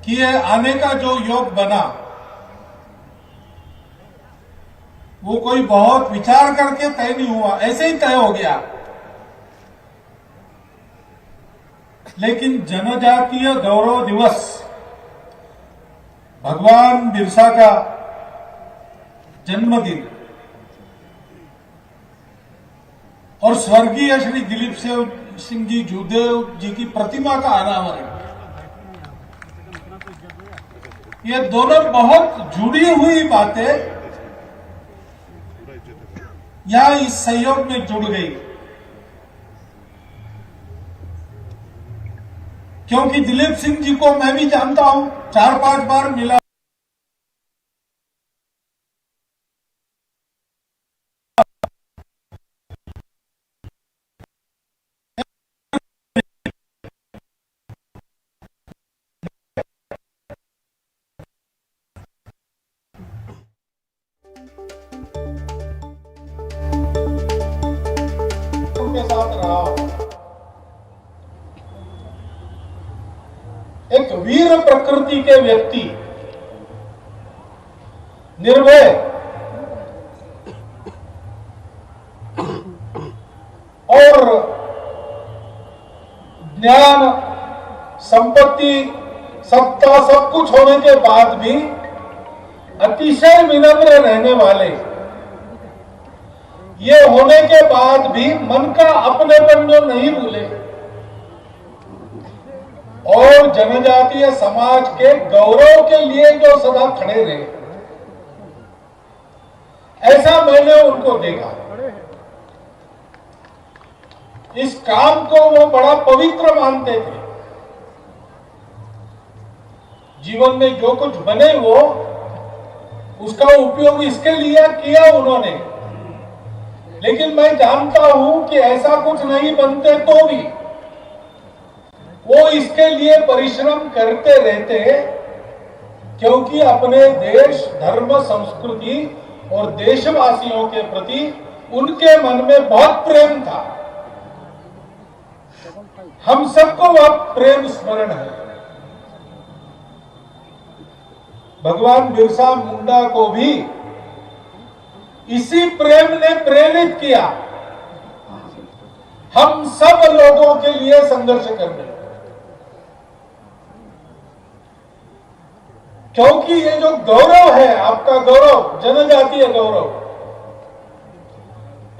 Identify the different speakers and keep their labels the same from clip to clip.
Speaker 1: कि ये आने का जो योग बना वो कोई बहुत विचार करके तय नहीं हुआ, ऐसे ही तय हो गया। लेकिन जनजातीय गौरव दिवस भगवान बिरसा का जन्मदिन और स्वर्गीय श्री दिलीप सिंह जी जूदेव जी की प्रतिमा का अनावरण, ये दोनों बहुत जुड़ी हुई बातें यहां इस सहयोग में जुड़ गई। क्योंकि दिलीप सिंह जी को मैं भी जानता हूं, 4-5 बार मिला। उनके साथ रहा, एक वीर प्रकृति के व्यक्ति, निर्भय और ज्ञान, संपत्ति, सत्ता सब कुछ होने के बाद भी अतिशय विनम्र रहने वाले, ये होने के बाद भी मन का अपनेपन जो नहीं भूले और जनजातीय समाज के गौरव के लिए जो सदा खड़े रहे, ऐसा मैंने उनको देखा। इस काम को वो बड़ा पवित्र मानते थे। जीवन में जो कुछ बने वो उसका उपयोग इसके लिए किया उन्होंने। लेकिन मैं जानता हूं कि ऐसा कुछ नहीं बनते तो भी वो इसके लिए परिश्रम करते रहते, क्योंकि अपने देश, धर्म, संस्कृति और देशवासियों के प्रति उनके मन में बहुत प्रेम था। हम सबको वह प्रेम स्मरण है। भगवान बिरसा मुंडा को भी इसी प्रेम ने प्रेरित किया हम सब लोगों के लिए संघर्ष करने, क्योंकि ये जो गौरव है, आपका गौरव, जनजातीय गौरव,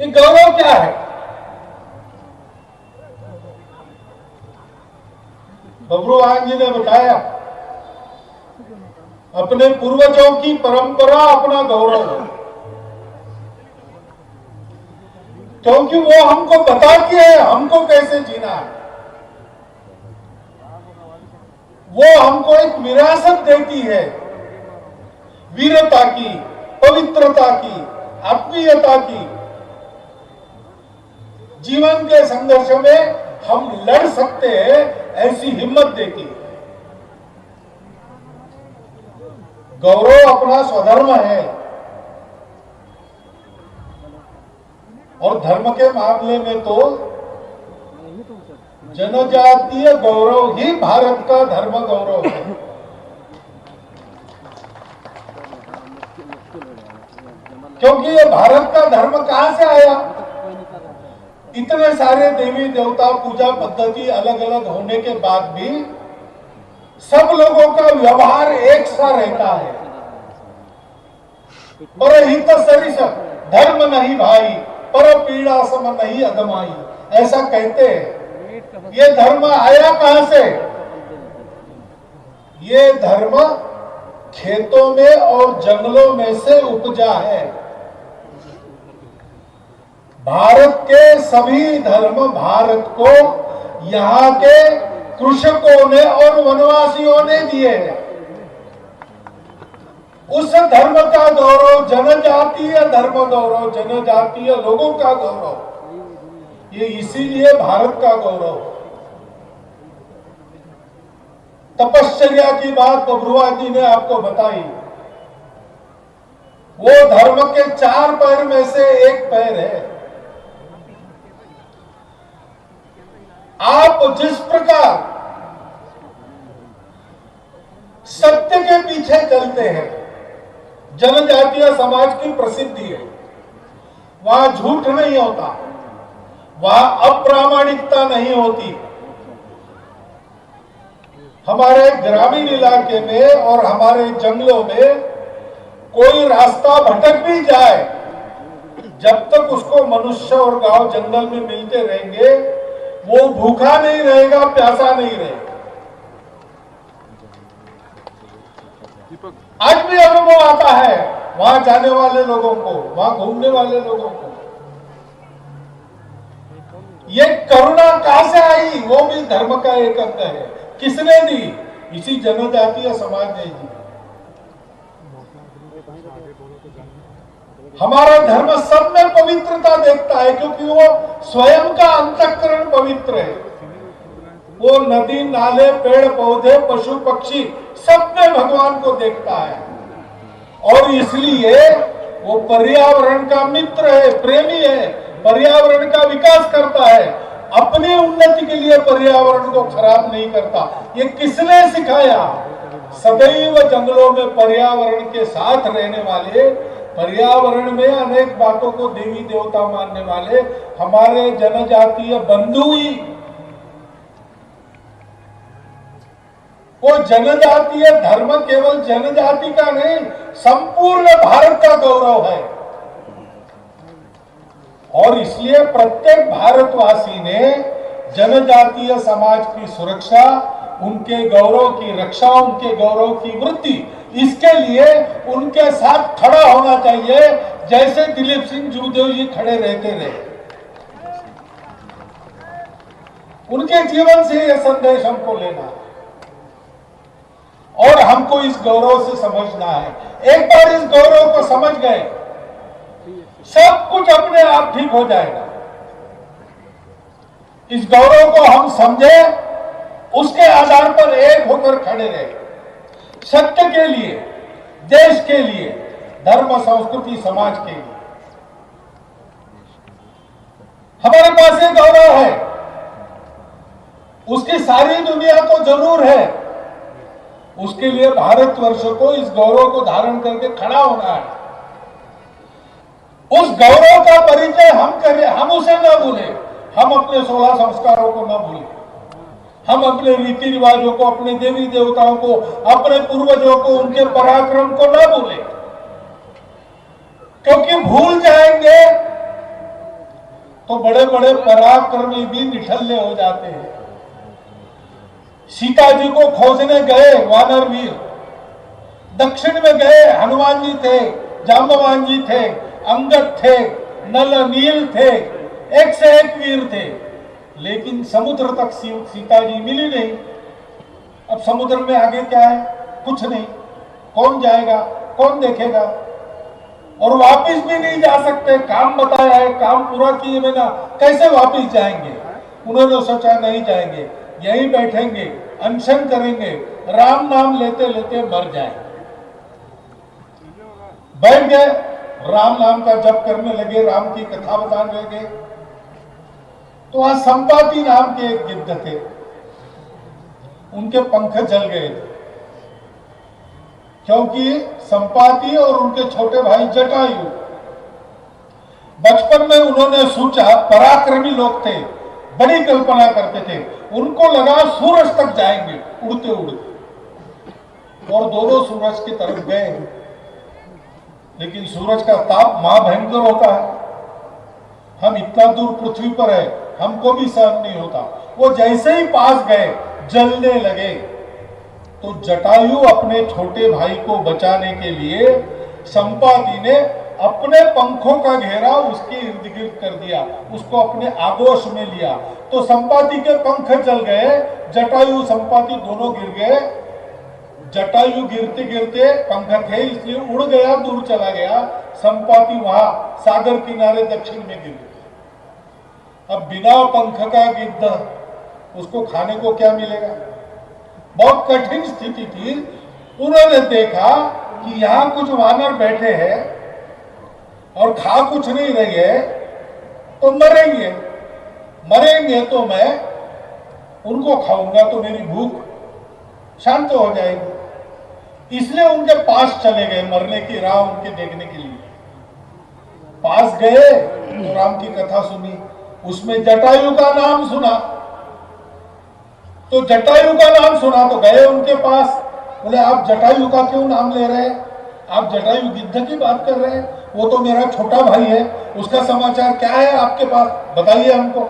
Speaker 1: ये गौरव क्या है? बब्रुवान जी ने बताया, अपने पूर्वजों की परंपरा अपना गौरव है, क्योंकि वो हमको बताती है हमको कैसे जीना है। वो हमको एक विरासत देती है, वीरता की, पवित्रता की, आत्मीयता की। जीवन के संघर्ष में हम लड़ सकते हैं, ऐसी हिम्मत देती है। गौरव अपना स्वधर्म है और धर्म के मामले में तो जनजातीय गौरव ही भारत का धर्म गौरव है। क्योंकि ये भारत का धर्म कहां से आया? इतने सारे देवी देवता, पूजा पद्धति अलग अलग होने के बाद भी सब लोगों का व्यवहार एक सा रहता है। परहित सरिसम धर्म नहीं भाई, पर पीड़ा सम नहीं अगमाई, ऐसा कहते हैं। ये धर्म आया कहां से? ये धर्म खेतों में और जंगलों में से उपजा है। भारत के सभी धर्म भारत को यहाँ के कृषकों ने और वनवासियों ने दिए हैं। उस धर्म का गौरव, जनजातीय धर्म गौरव, जनजातीय लोगों का गौरव, ये इसीलिए भारत का गौरव। तपश्चर्या की बात बब्रुआ जी ने आपको बताई। वो धर्म के 4 पैर में से एक पैर है। आप जिस प्रकार सत्य के पीछे चलते हैं। जनजातीय समाज की प्रसिद्धि है, वहां झूठ नहीं होता, वहां अप्रामाणिकता नहीं होती। हमारे ग्रामीण इलाके में और हमारे जंगलों में कोई रास्ता भटक भी जाए, जब तक उसको मनुष्य और गांव जंगल में मिलते रहेंगे, वो भूखा नहीं रहेगा, प्यासा नहीं रहेगा। आज भी अनुभव आता है वहां जाने वाले लोगों को, वहां घूमने वाले लोगों को। ये करुणा कहां से आई? वो भी धर्म का एक अंग है। किसने दी? इसी जनजातीय समाज ने दी। हमारा धर्म सब में पवित्रता देखता है, क्योंकि वो स्वयं का अंतःकरण पवित्र है। वो नदी, नाले, पेड़ पौधे, पशु पक्षी सब में भगवान को देखता है, और इसलिए वो पर्यावरण का मित्र है, प्रेमी है, पर्यावरण का विकास करता है, अपनी उन्नति के लिए पर्यावरण को खराब नहीं करता। ये किसने सिखाया? सदैव जंगलों में पर्यावरण के साथ रहने वाले, पर्यावरण में अनेक बातों को देवी देवता मानने वाले हमारे जनजातीय बंधु ही। वो जनजातीय धर्म केवल जनजाति का नहीं, संपूर्ण भारत का गौरव है। और इसलिए प्रत्येक भारतवासी ने जनजातीय समाज की सुरक्षा, उनके गौरव की रक्षा, उनके गौरव की वृद्धि, इसके लिए उनके साथ खड़ा होना चाहिए, जैसे दिलीप सिंह जूदेव जी खड़े रहते रहे। उनके जीवन से यह संदेश हमको लेना है और हमको इस गौरव से समझना है। एक बार इस गौरव को समझ गए, सब कुछ अपने आप ठीक हो जाएगा। इस गौरव को हम समझे, उसके आधार पर एक होकर खड़े रहे, सत्य के लिए, देश के लिए, धर्म, संस्कृति, समाज के लिए। हमारे पास एक गौरव है, उसकी सारी दुनिया को जरूर है। उसके लिए भारतवर्ष को इस गौरव को धारण करके खड़ा होना है। उस गौरव का परिचय हम करें, हम उसे न भूलें। हम अपने 16 संस्कारों को न भूलें, हम अपने रीति रिवाजों को, अपने देवी देवताओं को, अपने पूर्वजों को, उनके पराक्रम को न भूलें, क्योंकि भूल जाएंगे तो बड़े बड़े पराक्रमी भी निठल्ले हो जाते हैं। सीता जी को खोजने गए वानर वीर, दक्षिण में गए, हनुमान जी थे, जांबवान जी थे, अंगद थे, नल नील थे, एक से एक वीर थे, लेकिन समुद्र तक सीता जी मिली नहीं। अब समुद्र में आगे क्या है? कुछ नहीं। कौन जाएगा, कौन देखेगा? और वापिस भी नहीं जा सकते। काम बताया है, काम पूरा किए बिना कैसे वापिस जाएंगे? उन्होंने सोचा नहीं जाएंगे, यहीं बैठेंगे, अनशन करेंगे, राम नाम लेते लेते मर जाएंगे। बैठ गए, राम नाम का जप करने लगे, राम की कथा बताने लगे। तो वहां संपाति नाम के एक गिद्ध थे, उनके पंख जल गए, क्योंकि संपाति और उनके छोटे भाई जटायु बचपन में उन्होंने सोचा, पराक्रमी लोग थे, बड़ी कल्पना करते थे, उनको लगा सूरज तक जाएंगे उड़ते उड़ते, और दोनों सूरज की तरफ गए। लेकिन सूरज का ताप महाभयंकर होता है, हम इतना दूर पृथ्वी पर है, हमको भी सहन नहीं होता। वो जैसे ही पास गए, जलने लगे। तो जटायु अपने छोटे भाई को बचाने के लिए संपाति ने अपने पंखों का घेरा उसके इर्द गिर्द कर दिया, उसको अपने आगोश में लिया। तो संपाति के पंख जल गए, जटायु संपाति दोनों गिर गए। जटायु गिरते गिरते, पंख थे इसलिए उड़ गया, दूर चला गया। संपाति वहां सागर किनारे दक्षिण में गिर गया। अब बिना पंख का गिद्ध, उसको खाने को क्या मिलेगा? बहुत कठिन स्थिति थी। उन्होंने देखा कि यहां कुछ वानर बैठे हैं और खा कुछ नहीं रही है, तो मरेंगे, मरेंगे तो मैं उनको खाऊंगा तो मेरी भूख शांत हो जाएगी। इसलिए उनके पास चले गए, मरने की राह उनके देखने के लिए पास गए तो राम की कथा सुनी, उसमें जटायु का नाम सुना, तो जटायु का नाम सुना तो गए उनके पास, बोले आप जटायु का क्यों नाम ले रहे हैं, आप जटायु गिद्ध की बात कर रहे हैं, वो तो मेरा छोटा भाई है, उसका समाचार क्या है आपके पास, बताइए हमको।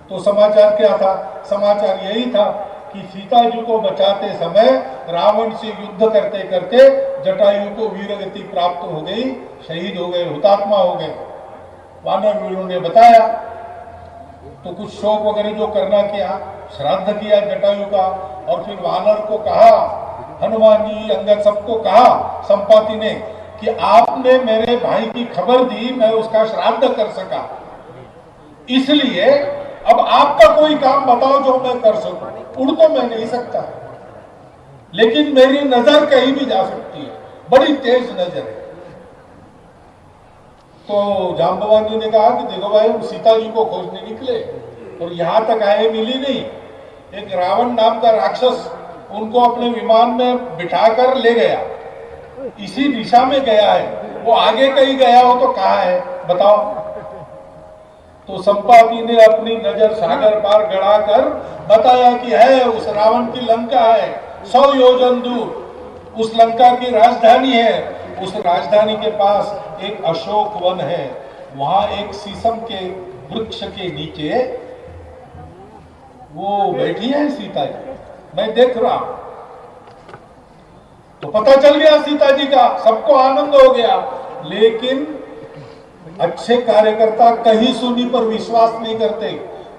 Speaker 1: तो समाचार क्या था, समाचार यही था कि सीता जी को बचाते समय रावण से युद्ध करते करते जटायु को वीरगति प्राप्त हो गई, शहीद हो गए, हुतात्मा हो गए। वानर वीरों ने बताया तो कुछ शोक वगैरह जो करना किया, श्राद्ध किया जटायु का, और फिर वानर को कहा, हनुमान जी अंगद सबको कहा संपाति ने कि आपने मेरे भाई की खबर दी, मैं उसका श्राद्ध कर सका, इसलिए अब आपका कोई काम बताओ जो मैं कर सकूं। उड़ तो मैं नहीं सकता, लेकिन मेरी नजर कहीं भी जा सकती है, बड़ी तेज नजर है। तो जांबवानी ने कहा कि देखो भाई, वो सीता जी को खोजने निकले और यहां तक आए, मिली नहीं। एक रावण नाम का राक्षस उनको अपने विमान में बिठाकर ले गया, इसी दिशा में गया है, वो आगे कहीं गया हो तो कहां है बताओ। तो संपाति ने अपनी नजर सागर पार गड़ाकर बताया कि है, उस रावण की लंका है 100 योजन दूर, उस लंका की राजधानी है, उस राजधानी के पास एक अशोक वन है, वहां एक शीशम के वृक्ष के नीचे वो बैठी है सीता जी, मैं देख रहा हूं। तो पता चल गया सीता जी का, सबको आनंद हो गया, लेकिन अच्छे कार्यकर्ता कहीं सुनी पर विश्वास नहीं करते।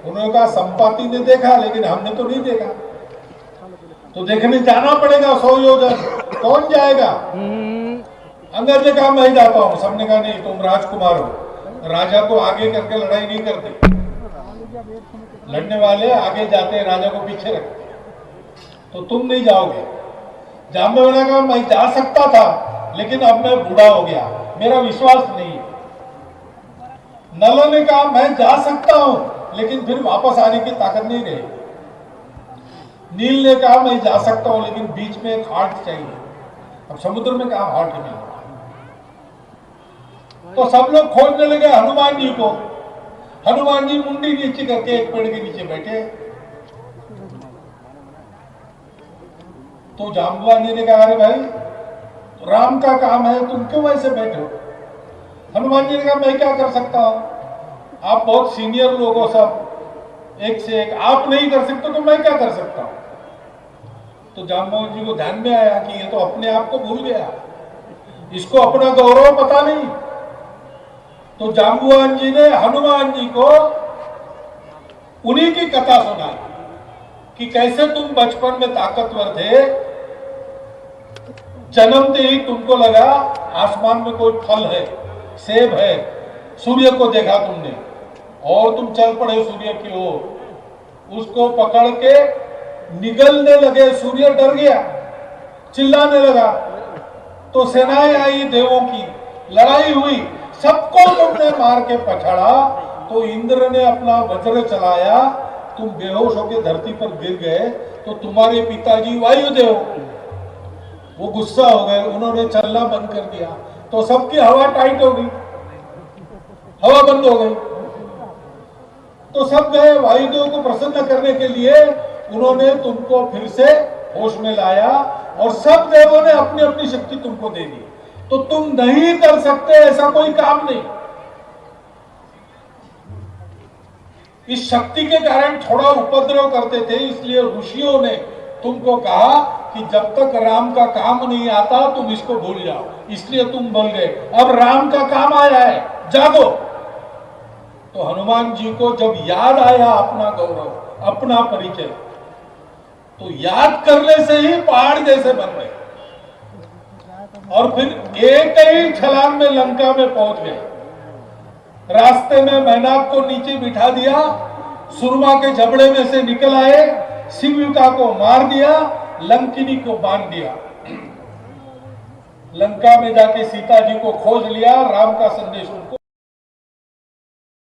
Speaker 1: उन्होंने कहा संपाति ने देखा लेकिन हमने तो नहीं देखा, तो देखने जाना पड़ेगा 100 योजन, कौन जाएगा। अंगद ने कहा मैं जाता हूं, सबने कहा नहीं तुम राजकुमार हो, राजा को आगे करके लड़ाई नहीं करते, लड़ने वाले आगे जाते हैं, राजा को पीछे रखते, तो तुम नहीं जाओगे। जांबवानी ने कहा मैं जा सकता था लेकिन अब मैं बूढ़ा हो गया, मेरा विश्वास नहीं है। नल ने कहा मैं जा सकता हूं लेकिन फिर वापस आने की ताकत नहीं रही। नील ने कहा मैं जा सकता हूं लेकिन बीच में एक हार्ट चाहिए, अब समुद्र में कहा हार्ट नहीं। तो सब लोग खोजने लगे हनुमान जी को। हनुमान जी मुंडी नीचे करके एक पेड़ के नीचे बैठे। तो जांबवानी ने कहा अरे भाई राम का काम है, तुम क्यों ऐसे बैठे हो। हनुमान जी ने कहा मैं क्या कर सकता हूं, आप बहुत सीनियर लोग हो, सब एक से एक, आप नहीं कर सकते तो मैं क्या कर सकता हूं। तो जांबवानी जी को ध्यान में आया कि ये तो अपने आप को भूल गया, इसको अपना गौरव पता नहीं। तो जांबवानी जी ने हनुमान जी को उन्हीं की कथा सुनाई कि कैसे तुम बचपन में ताकतवर थे, जन्मते ही तुमको लगा आसमान में कोई फल है, सेब है, सूर्य को देखा तुमने और तुम चल पड़े सूर्य की ओर, उसको पकड़ के निगलने लगे, सूर्य डर गया, चिल्लाने लगा, तो सेनाएं आई देवों की, लड़ाई हुई, सबको तुमने मार के पछाड़ा, तो इंद्र ने अपना वज्र चलाया, तुम बेहोश होकर धरती पर गिर गए, तो तुम्हारे पिताजी वायुदेव वो गुस्सा हो गए, उन्होंने चलना बंद कर दिया, तो सबकी हवा टाइट हो गई, हवा बंद हो गई। तो सब गए वायुदेव को प्रसन्न करने के लिए, उन्होंने तुमको फिर से होश में लाया और सब देवों ने अपनी अपनी शक्ति तुमको दे दी, तो तुम नहीं कर सकते ऐसा कोई काम नहीं। इस शक्ति के कारण थोड़ा उपद्रव करते थे, इसलिए ऋषियों ने तुमको कहा कि जब तक राम का काम नहीं आता तुम इसको भूल जाओ, इसलिए तुम बोल गए, अब राम का काम आया है, जागो। तो हनुमान जी को जब याद आया अपना गौरव, अपना परिचय, तो याद करने से ही पहाड़ जैसे बन गए और फिर एक ही छलांग में लंका में पहुंच गए। रास्ते में मेनाक को नीचे बिठा दिया, सुरमा के जबड़े में से निकल आए, शिविका को मार दिया, लंकिनी को बांध दिया, लंका में जाके सीता जी को खोज लिया, राम का संदेश